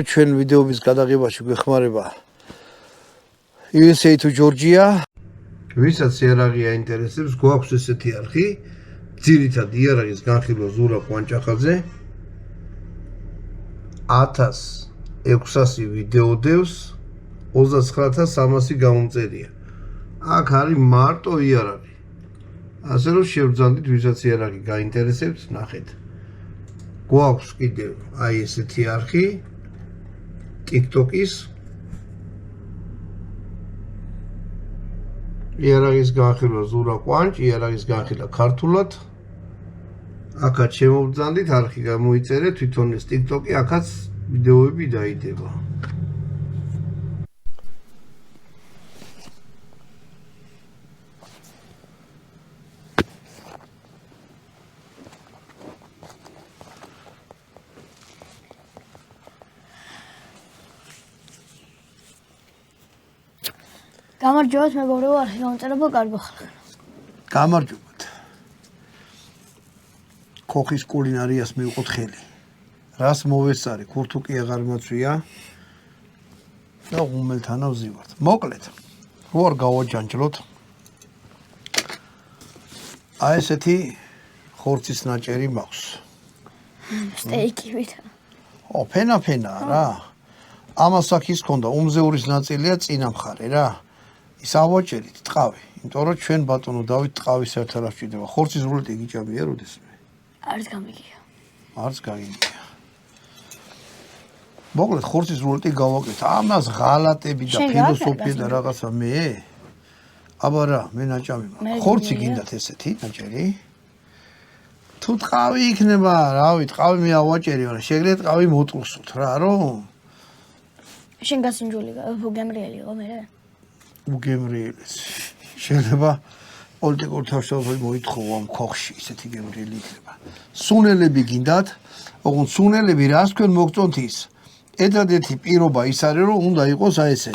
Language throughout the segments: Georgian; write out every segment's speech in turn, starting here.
ჩვენ ვიდეოების გადაღებაში გვეხმარება USA to Georgia. ვისაც იარაღი აინტერესებს, გვაქვს ესეთი არხი, ძირითად იარაღის განხილვა ზურაბ კვანჭახაძე 1600 ვიდეო დევს, 39300 გამომწერია. აქ არის მარტო იარაღი. ასე რომ შევძანდით, ვისაც იარაღი გაინტერესებს, ნახეთ. გვაქვს კიდევ აი ესეთი არხი TikTok-ის იარაღის განხილვა ზურაბ კვანჭ, იარაღის განხილვა ქართულად. აქაც შემოვძანდით, არხი გამოიწერეთ, თვითონ ეს TikTok-ი, აქაც ვიდეოები დაიდება. გამარჯობათ მეგობრებო, არხი გამომწერება კარგო ხალხო. გამარჯობათ. ქოხის კულინარიას მივყოთ ხელი. რას მოვესწარი, ქურთუკი აღარ მოცვია და უმელთანა ვზივართ. მოკლედ, რო არ გავაჯანჯლოთ. აი ესეთი ხორცის ნაჭერი მაქვს. სტეიკივით. ფენა რა. ამას აქ ის ქონდა, უმზეურის ნაწილია წინა მხარე რა. ის ავაჭერით ტყავი, იმიტომ რომ ჩვენ ბატონო დავით ტყავის ერთად არ ვჭირდება. ხორცის რულეტი გიჭამია როდესმე? არც გამიგია. არც გაგიგია. მოკლედ ხორცის რულეტი გავაკეთე. ამას ღალატები და ფილოსოფია და რაღაცა მე. აბა რა, მე ნაჭამი მაქვს. ხორცი გინდათ ესეთი ნაჭერი? თუ ტყავი იქნება, რავი, ტყავი მე ავაჭერი, მაგრამ შეგიძლიათ ტყავი მოტყუსოთ რა, რომ შენ გასინჯული გემრიელი იყო მე? უგემრიელიც. შეიძლება პოლიტიკურ თავშეუფლებას მოითხოვო ამ ქოხში, ისეთი გემრიელი იქნება. სუნელები გინდათ, ოღონდ სუნელები რას თქვენ მოგწონთ ის? ერთადერთი პირობა ის არის, რომ უნდა იყოს აი ესე.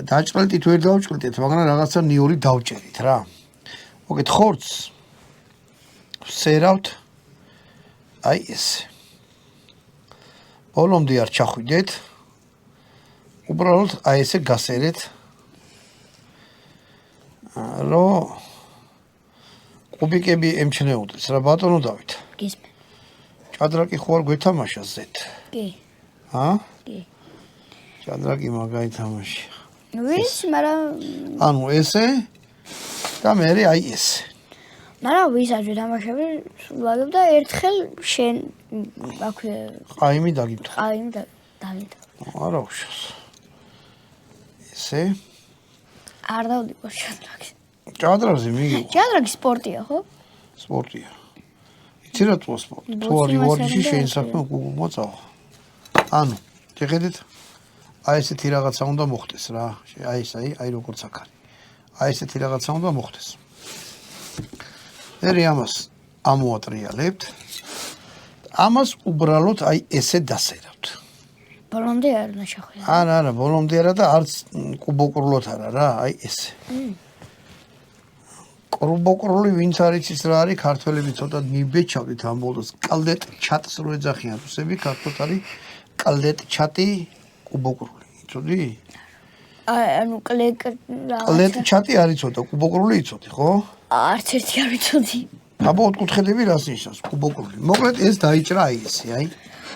დაჭყლეტით ვერ დავჭყლეტით, მაგრამ რაღაცა ნიური დავჭერით რა. მოგეთ ხორცს ვსერავთ აი ესე. ბოლომდე არ ჩახვიდეთ. უბრალოდ აი ესე გასერეთ. რომ კუბიკები ემჩნეოდეს რა ბატონო დავით. გისმე. ჭადრაკი ხო არ გვეთამაშა ზეთ? კი. კი. ჭადრაკი მაგაითამაშა. ვიცი, მაგრამ ანუ ესე და მე აი ესე. მაგრამ ვისაჯე თამაშები ვაგებ და ერთხელ შენ აქვე ყაიმი დაგითხოვ. ყაიმი დავით. არა უშავს. ესე არ დავდიო ჭადრაკი. ჭადრაკზე მიიღო. ჭადრაკი სპორტია, ხო? სპორტია. იცი რა თქო სპორტი. თუ არ ივარჯიში შენ საქმე მოწავა. ანუ, შეხედეთ. აი ესეთი რაღაცა უნდა მოხდეს რა. აი ეს აი როგორც აქ არის. აი ესეთი რაღაცა უნდა მოხდეს. მე ამას ამოატრიალებთ. ამას უბრალოდ აი ესე დასერავთ. ბოლომდე არ უნდა შეხვლია. არა, ბოლომდე არა და არც კუბოკრულოთ არა რა, აი ესე. კუბოკრული ვინც არის ის რა არის, ქართველები ცოტა მიბეჭავდით ამ ბოლოს. კალდეტ ჩატს რო ეძახიან რუსები, ქართულად არის კალდეტ ჩატი კუბოკრული. იცოდი? ანუ კალდეტ ჩატი არის ცოტა, კუბოკრული იცოდი, ხო? არც ერთი არ ვიცოდი. აბა ოთხკუთხედები რას ნიშნავს კუბოკრული? მოკლედ ეს დაიჭრა აი ესე, აი.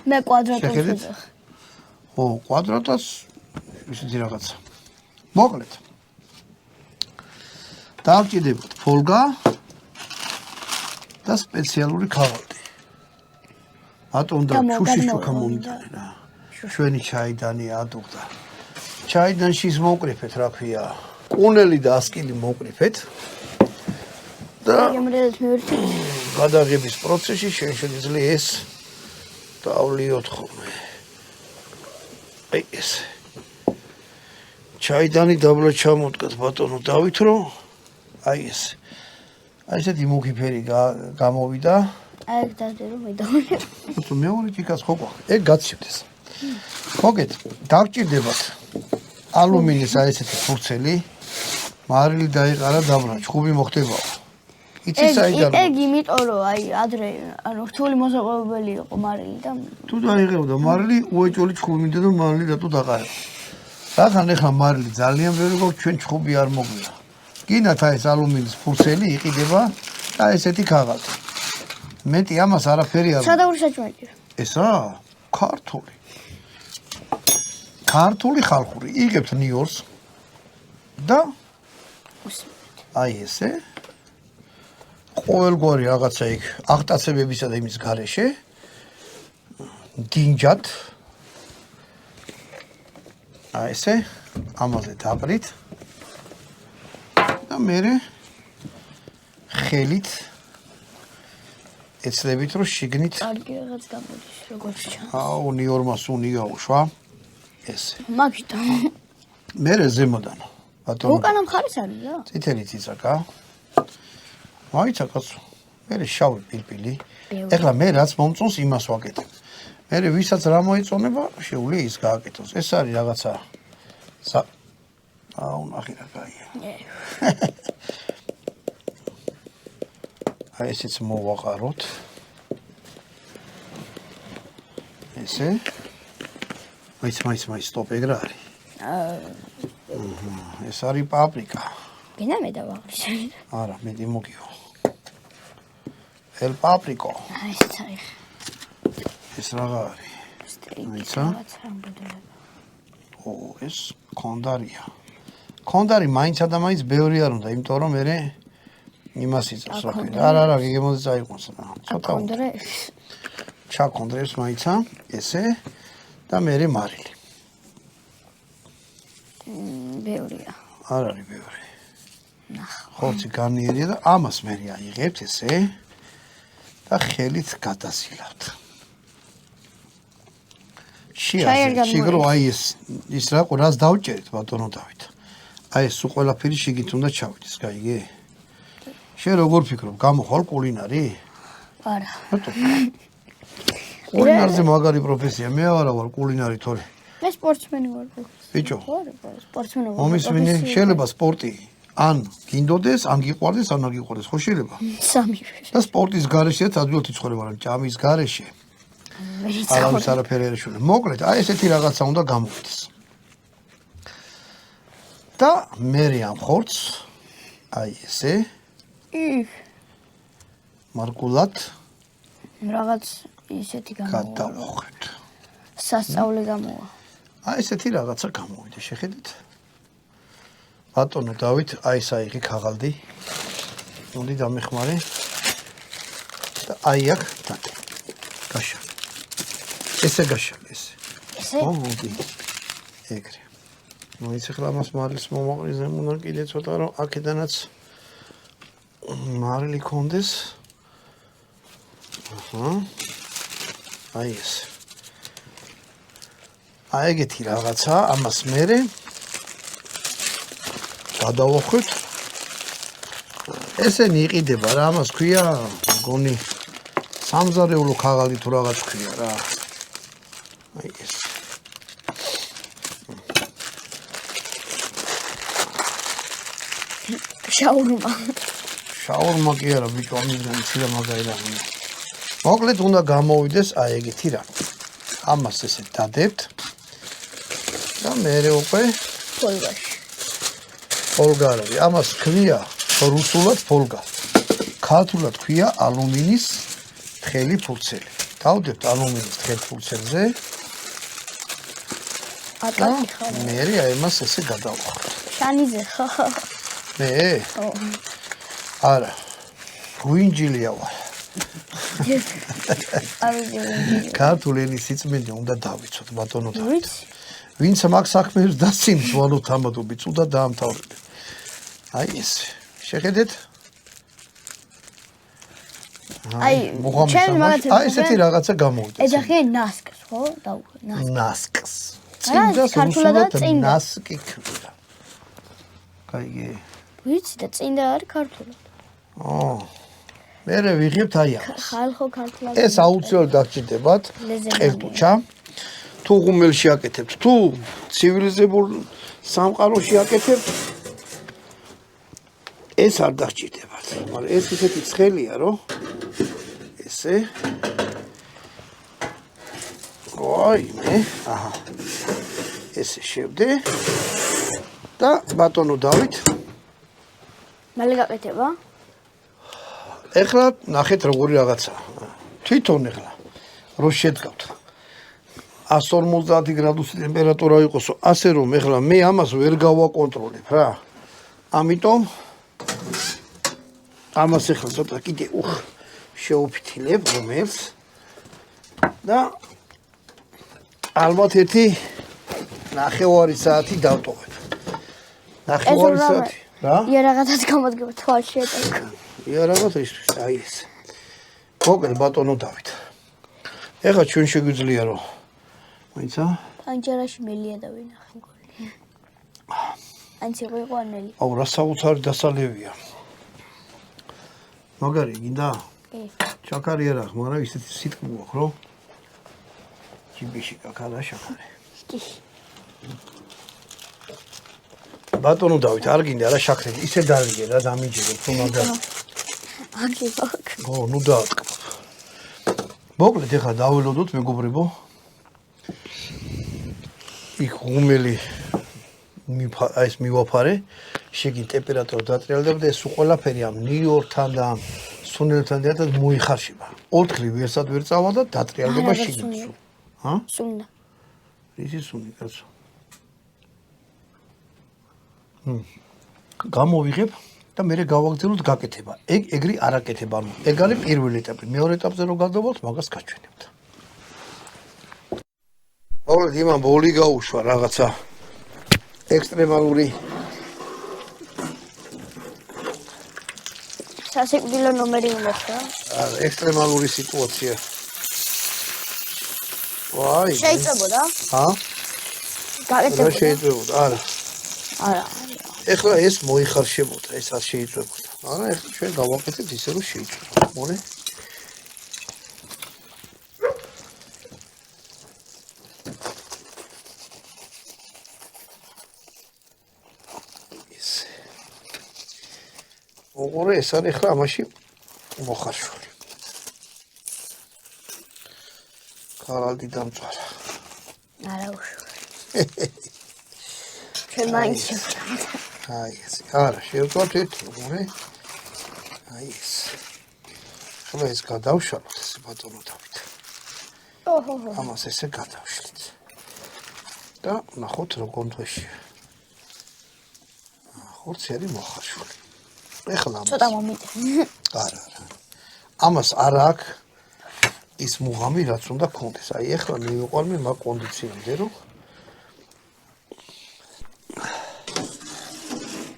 მე კვადრატს ვეძახ. ო, კვადრატას ისეთი რაღაცა. მოკლედ. დავჭიდებთ ფოლგა და სპეციალური ქაღალდი. ბატონ და შუშიშუქა მომიტანე რა. ჩვენი ჩაიდანი ადუღდა. ჩაიდანში ის მოკრიფეთ რა ქვია. კუნელი და ასკილი მოკრიფეთ. და გემრიელით მივირჩით. გადაღების პროცესში შეიძლება ეს დავლიოთ ხოლმე. აი ეს ჩაიდანი დაბლა ჩამოდგათ ბატონო დავით რომ აი ეს აი ესეთი მუქი ფერი გამოვიდა აი დადე რომ მიდავნე თუ მეორე ჭიქას ხო ყვა ეგ გაცივდეს მოგეთ დავჭირდებათ ალუმინის აი ესეთი ფურცელი მარილი დაიყარა დაბლა ჩხუბი მოხდებაო იცი საიდან? ეგ იმიტომ რომ აი ადრე ანუ რთული მოსაყვებელი იყო მარილი და თუ დაიღებდა მარილი, უეჭველი ჩხუბინდა და მარილი რატო დაყარება. რახან ეხლა მარილი ძალიან ბევრი გვაქვს ჩვენ ჩხუბი არ მოგვია. გინდათ აი ეს ალუმინის ფურცელი იყიდება და ესეთი ქაღალდი. მეტი ამას არაფერი არ. სადაური საჭმელი. ესა ქართული. ქართული ხალხური. იღებთ ნიორს და აი ესე ყოველგვარი რაღაცა იქ აღტაცებებისა და იმის გარეშე დინჯად აი ესე ამაზე დაბრით და მე ხელით ეცლებით რომ შიგნით კარგი რაღაც გამოდის როგორც ჩანს. აუ ნიორმას უნია უშვა ესე მაგიტო. მე ზემოდან ბატონო უკანა მხარეს არის რა? წითელი ციცაკა მაიცა კაცო მე შავი პილპილი ეხლა მე რაც მომწონს იმას ვაკეთებ მე ვისაც რა მოიწონება შეუძლია ის გააკეთოს ეს არის რაღაცა აუ ნახე რა კაია აი ესეც მოვაყაროთ ესე მაიც სტოპ ეგრა არის ეს არის პაპრიკა გინდა მე დავაღრიშე. არა მეტი მოგიო ელ პაპრიკო აი ეს არის. ეს რაღა არის აიცა? ო ეს კონდარია კონდარი მაინცა და მაინც ბევრი არ უნდა იმიტომ რომ მე იმას იწევს რა ქვია არა გიგემოდი წაიყვანს რა ცოტა კონდრე ჩაკონდრებს მაინცა ესე და მე მარილი ბევრია. არ არის ბევრი ხორცი განიერია და ამას მე აიღებთ ესე და ხელით გადასილავთ შიგრო აი ეს რას დავჭერით ბატონო დავით აი ეს ყველაფერი შიგით უნდა ჩავიდეს გაიგე შენ როგორ ფიქრობ გამოხვალ კულინარი არა. კულინარზე მაგარი პროფესია მე არა ვარ კულინარი თორე მე სპორტსმენი ვარ. ბიჭო სპორტსმენი ვარ. მომისმინე შეიძლება სპორტი ან გინდოდეს ან გიყვარდეს ან არ გიყვარდეს ხო შეიძლება სამი. და სპორტის გარეშეც ადვილად იცხოვრება მაგრამ ჭამის გარეშე არავის არაფერი არ ეშულა მოკლედ აი ესეთი რაღაცა უნდა გამოვიდეს და მე ამ ხორცს აი ესე მარკულად რაღაც ისეთი გამოვა. გადავხეთ სასწაული გამოვა. აი ესეთი რაღაცა გამოვიდა შეხედეთ ბატონო დავით აი ეს აიღე ქაღალდი მოდი დამეხმარე და აი აქ დადე გაშა ესე გაშა ესე ესე? მოდი ეგრე მოიც ახლა მას მარილის მომაყრის ზემონა კიდე ცოტა რომ აქედანაც მარილი კონდეს აი ეს აი ეგეთი რაღაცა ამას მერე გადავახეთ ესენი იყიდება რა ამას ქვია გონი სამზარეულო ქაღალდი თუ რაღაც ქვია რა აი ეს შაურმა კი არა ბიჭო ამისგან ცილა მაგარი რა მოკლედ უნდა გამოვიდეს აი ეგეთი რა ამას ესე დადებთ და მერე უკვე ფოლგაში. ფოლგა არის ამას ქვია რუსულად ფოლგა ქართულად ქვია ალუმინის თხელი ფურცელი დავდებთ ალუმინის თხელ ფურცელზე და მერე აი ამას ესე გადავხოთ შანიზე ხო? მე არა გვინჯილია ვარ ქართული ენის სიწმინდე უნდა დავიცოთ ბატონო დავით ვინც მაგ საქმეს დასცინს ვალოთ ამადობით უნდა დაამთავრებენ აი ეს შეხედეთ აი ჩემ მაგათებს აი ესეთი რაღაცა გამოვიდა ეძახიან ნასკს ხო? ნასკს წინდას რუსულად ნასკი ქვია კაიგე ვიცი და წინდა არის ქართულად. მე ვიღებთ აი ამას ხალხო ქართულად ეს აუცილებლად დაგჭირდებათ ყელტუჩა თუ ღუმელში აკეთებთ თუ ცივილიზებულ სამყაროში აკეთებთ ეს არ დაგჭირდებათ მაგრამ ეს ისეთი ცხელია, რომ ესე ვაიმე, აჰა. ესე შევდე და ბატონო დავით. მალე გაკეთება? ეხლა ნახეთ როგორი რაღაცაა. თვითონ ეხლა რო შედგავთ 150 გრადუსი ტემპერატურა იყოსო, ასე რომ ეხლა მე ამას ვერ გავაკონტროლებ რა. ამიტომ ამას ეხლა ცოტა კიდე შევუფითილებ რომელს და ალბათ ერთი 9 საათი დავტოვებ. 9 საათი რა? იარაღადაც გამოდგება თვალში ეტაკ. იარაღად ისვის, აი ეს. მოკლედ ბატონო დავით. ეხლა ჩვენ შეგვიძლია რომ მოიცა? პანჯერაში მელია და ვინახე მგონი. ანც იყო ანელი. აუ რა საოცარი დასალევია. მაგარი გინდა? კი. შაქარი არა, მაგრამ ისეთი სიტყვი გვაქვს, რომ ჯიბიში კაკალა შაქარი. კი. ბატონო დავით, არ გინდა რა შაქრები, ისე დარიგე რა დამიჯერებ, თუ მაგარი. აკი ბაკ. ო, ნუ დაატკბო. მოკლედ ეხლა დაველოდოთ მეგობრებო. იქ ღუმელი აი ეს მივაფარე, შეგინ ტემპერატურა დატრიალდება და ეს ყველაფერი ამ ნიორთან და ამ სუნელთან ერთად მოიხარშება. ოთხლი ვერსად ვერ წავა და დატრიალდება შიგნით. ჰა? სუნა. ისი სუნი კაცო. გამოვიღებ და მე გავაგრძელოთ გაკეთება. ეგრი არ აკეთება, ანუ ეგ არის პირველი ეტაპი. მეორე ეტაპზე რო გადავალთ, მაგას გაჩვენებთ. მოკლედ იმან ბოლი გაუშვა რაღაცა ექსტრემალური სასიკვდილო ნომერი უმოხდა. ექსტრემალური სიტუაცია. ვაი. შეიძლება? ჰა? გაკეთება. შეიძლება, არა. არა. ეხლა ეს მოიხარშებოდა, ეს არ შეიძლებოდა. მაგრამ ეხლა ჩვენ გავაკეთებთ ისე რომ შეიძლება. მოლე. ოღონდ ეს არის ახლა ამაში მოხარშული. კარალდი დამწვარა. არა უშუალო. ჩვენ მაინც აი ეს. არა, შევწვათ ერთი, ოღონდ აი ეს. ახლა ეს გადავშალოთ ეს ბატონო დავით. ოჰო. ამას ესე გადავშლით. და ნახოთ როგორ თვეში. ხორცი არის მოხარშული. ეხლა ცოტა მომიტე. არა. ამას არ აქვს ის მუღამი რაც უნდა კონდეს. აი ეხლა მივიყვანმე მაგ კონდიციამდე რომ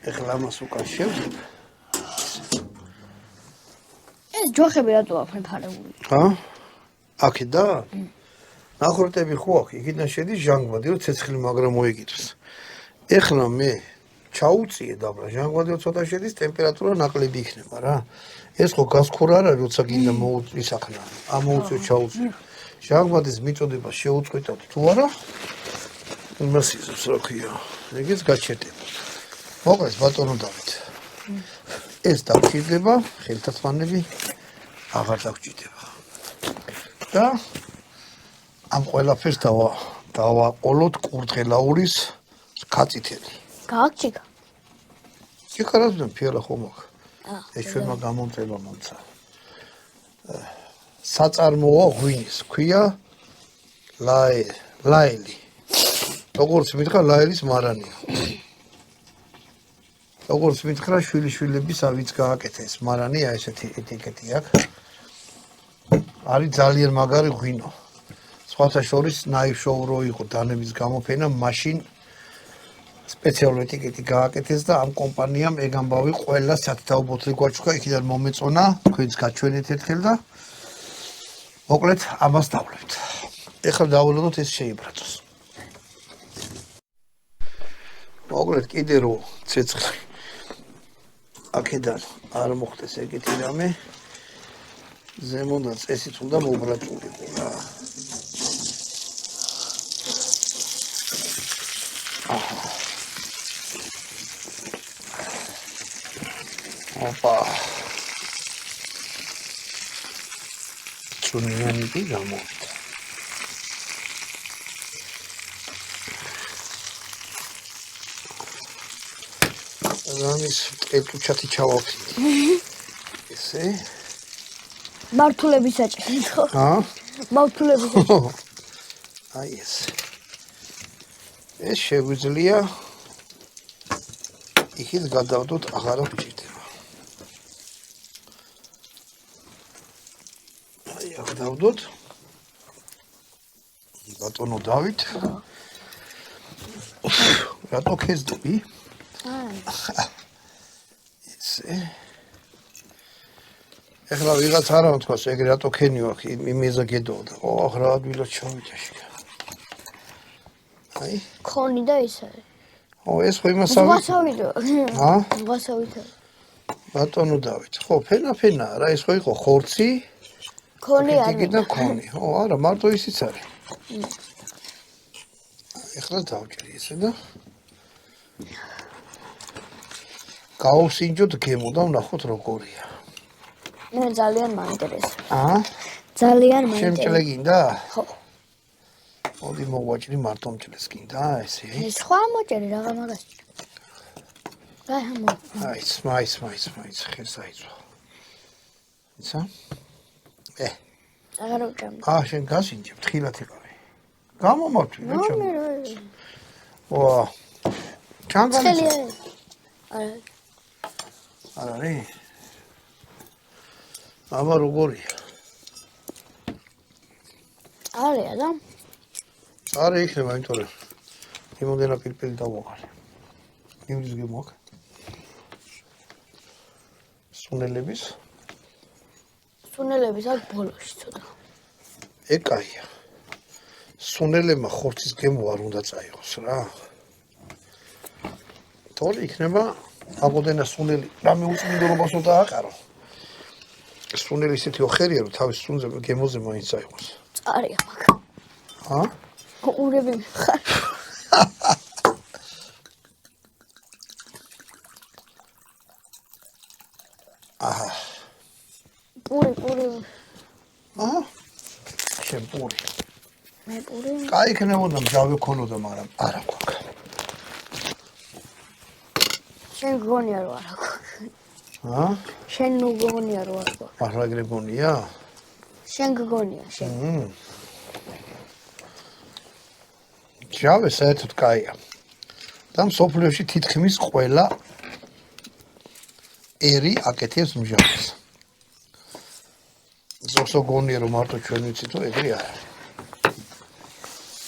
ეხლა ამას უკან შევძებ. ეს ჯოხები რატო აქვს ფარებული? ჰა? აქედა? ნახორტები ხო აქვს, იქიდან შედის ჟანგბადი, რომ ცეცხლი მაგრამ მოიგიტოს. ეხლა მე ჩაუწიე დაბლა ჟანგბადი ცოტა შედის, ტემპერატურა ნაკლები იქნება რა. ეს ხო გასქურ არ არის, როცა გინდა ისახნა. ამოუწიო ჩაუწიე. ჟანგბადის მიწოდება შეუწყვეტავთ თუ არა? იმას იზრს რა ქვია. ეგეც გაჩერდება. მოკლედ ბატონო დავით. ეს დაგჭირდება, ხელთათმანები აღარ დაგჭირდება. და ამ ყველაფერს დავაყოლოთ კურთხელაურის კაცითელი. გააკჭიკა. ჩიქარასთან ფიალა ხომ აქვს. ეს ჩვენმა გამომწება მომცა. საწარმოა ღვინის, ქვია ლაელი. როგორც მითხრა ლაელის მარანია. როგორც მითხრა შვილიშვილების ავიც გააკეთა ეს მარანია ესეთი ეტიკეტი აქვს. არის ძალიან მაგარი ღვინო. სხვათა შორის ნაირშოუ რო იყო დანების გამოფენა, მაშინ სპეციალური ეტიკეტი გააკეთეს და ამ კომპანიამ ეგ ამბავი ყველა სათითაო ბოთლი გვაჩუქა, იქიდან მომეწონა, თქვენც გაჩვენეთ ერთხელ და მოკლედ ამას დავლებთ. ეხლა დავველოდოთ ეს შეიბრაცოს. მოკლედ კიდე რო ცეცხლი აქედან არ მოხდეს ეგეთი რამე, ზემოდან წესით უნდა მობრაწულიყო რა. Opa. ბატონიანი კი გამოვიდა. რამის ეტუჩათი ჩავაფრინდი. ესე? მართულების საჭიროა ხო? მართულების აი ეს. ეს შეგვიძლია იქით გადავდოთ აღარა გვჭირდება. აი აქ დავდოთ. ბატონო დავით. რატო ქეზდები? ესე. ეხლა ვიღაც არა თქვას ეგ რატო ქენიო აქ იმეზე გედოდა. ო ახ რა ადვილად ჩავიდა შეკა. აი ქონი და ისე. ო ეს ხო იმასავე. ზღვასავით. ზღვასავით. ბატონო დავით. ხო, ფენა რა ეს ხო იყო ხორცი? ქონი არის. იგი და ქონი. ო არა, მარტო ისიც არის. ეხლა დავჭრი ესე და გავსინჯოთ გემო და ვნახოთ როგორია. მე ძალიან მაინტერესებს. ძალიან მაინტერესებს. შემჭლე გინდა? ხო. მოდი მოვაჭრი მარტო მჭლეს გინდა ესე. სხვა მოჭერი რაღა მაგას. აი ჰამო. აი სმაის ხეს აიწვა. ისა? აღარ უჭამდი. შენ გასინჯებ, თხილად იყავი. გამომართვი რა ჩამ. ვა. ჩანგალი. არა. არ არის? აბა როგორია? არია და? არა იქნება, იმიტომ რომ იმოდენა პირპილი დავუყარე. იმის გემოაქ. სუნელების აქ ბოლოში ცოტა. ეკაია. სუნელებმა ხორცის გემო არ უნდა წაიღოს რა. თორე იქნება აბოდენა სუნელი რამე უწმინდელობას უნდა აყარო. სუნელი ისეთი ოხერია რომ თავის სუნზე გემოზე მაინც წაიღოს. წარია მაგ. ურები ხარ. პური. შენ პური. მე პური. კაი იქნებოდა მჟავე ქონოდა, მაგრამ არა გვაქვს. შენ გონია რომ არა გვაქვს. შენ ნუ გონია რომ არა გვაქვს. ახლა ეგრე გონია? შენ გონია, შენ. მჟავე საერთოდ კაია. და მსოფლიოში თითქმის ყველა ერი აკეთებს მჟავეს. ზოგსო გონია რომ მარტო ჩვენ ვიცით რომ ეგრე არა.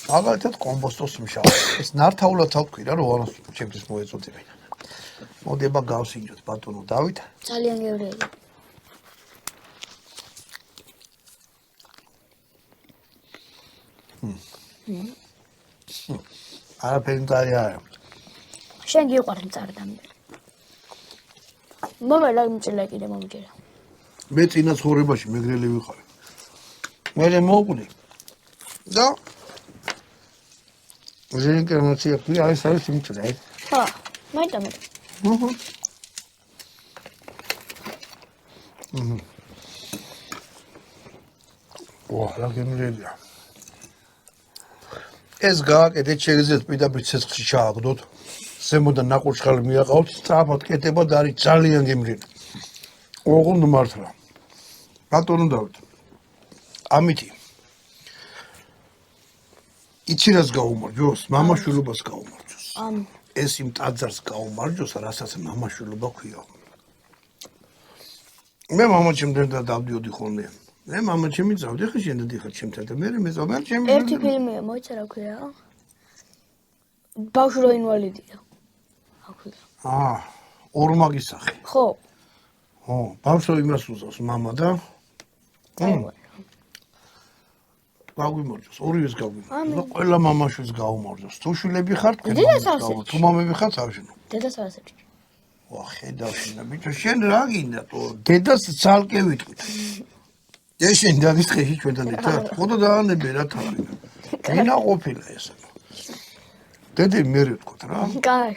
მაგალითად კომბოსტოს მჟავე. ეს ნართაულად თავქვი რა რომ არას ჩემთვის მოეწოდებინა. მოდი აბა გავსინჯოთ ბატონო დავით. ძალიან გევრელი. არაფერი მწარი არა. შენ გიყვარს მწარდამდე. მომელა მჭირდა კიდე მომჭირდა. მე წინა ცხოვრებაში მეგრელი ვიყავი. მე მოვკვდი. და რეინკარნაცია კი არის სიმჭრე. ხო, მაიტა. ვა, რა გემრიელია. ეს გააკეთეთ, შეგიძლიათ პირდაპირ ცეცხლში ჩააგდოთ. ზემოდან ნაკურჩხალი მიაყავთ, სწრაფად კეთება და არის ძალიან გემრიელი. ოღონდ მართლა. ბატონო დავით. ამითი. იცი რას გაუმარჯოს? მამაშვილობას გაუმარჯოს. ეს იმ ტაძარს გაუმარჯოს, რასაც მამაშვილობა ქვია. მე მამაჩემთან და დავდიოდი ხოლმე. მე მამაჩემი წავდი, ხა შენ დადიხარ ჩემთან და მე მეწამარ ჩემი. ერთი ფილმია, მოიცა რა ქვია? ბავშვი ინვალიდია. ორმაგი სახე. ხო. ბავშვი იმას უზავს მამა და გაგვიმარჯოს, ორივეს გაგვიმარჯოს და ყველა მამაშვილს გაუმარჯოს. თუ შვილები ხართ, თუ მამები ხართ, ავშენო. დედას არ ასაჭირ. ვა, ხედავშინა, ბიჭო, შენ რა გინდა თო? დედას ცალკე ვიტყვით. ეს შენ დადის ხეში ჩვენთან ერთად? ხოდა დაანებე რა თავი. ვინა ყოფილა ესა. დედი მე ვთქვით რა. კაი.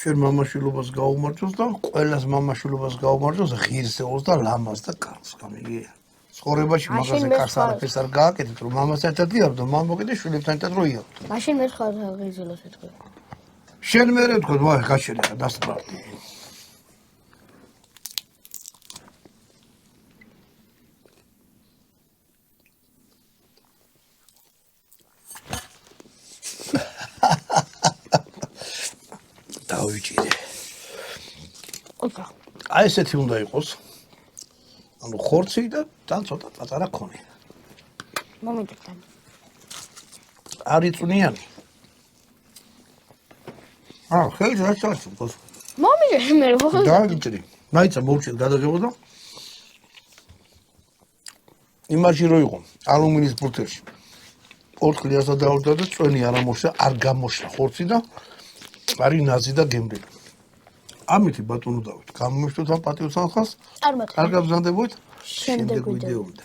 შენ მამაშვილობას გაუმარჯოს და ყველას მამაშვილობას გაუმარჯოს ღირსეულს და ლამაზ და კარლს, გამიგია. ცხოვრებაში მაშინ მაგაზე მე კარს სხვა- არაფერს არ გააკეთეთ, რომ მამასთან ერთად იარო და მამა მოკიდე შვილებთან ერთად რო იარო. მაშინ მე სხვა ღიზილოს ეთქვი. შენ მე რა თქო, ვაი, გაჩერე რა დასწრაფდი. დავიჭირე. ოკა. აი ესეთი უნდა იყოს. ანუ ხორცი და თან ცოტა პატარა ქონი. მომიტან. არიწვნიანი. ხელს რა ჩარჩოს? მომიჯე მე რო. დავიჭირე. მაიცა მოვჭირ გადაგებო და იმაში რო იყო ალუმინის ბურთებში. ორთქლიასა დაურდა და წვენი არ ამოშა, არ გამოშა ხორცი და არის ნაზი და გემრიელი. ამითი ბატონო დავით, გამომიშთოთ ამ პატივსანხას. წარმატება. კარგად ბრძანდებოდით შემდეგ ვიდეო. ვიდეომდე.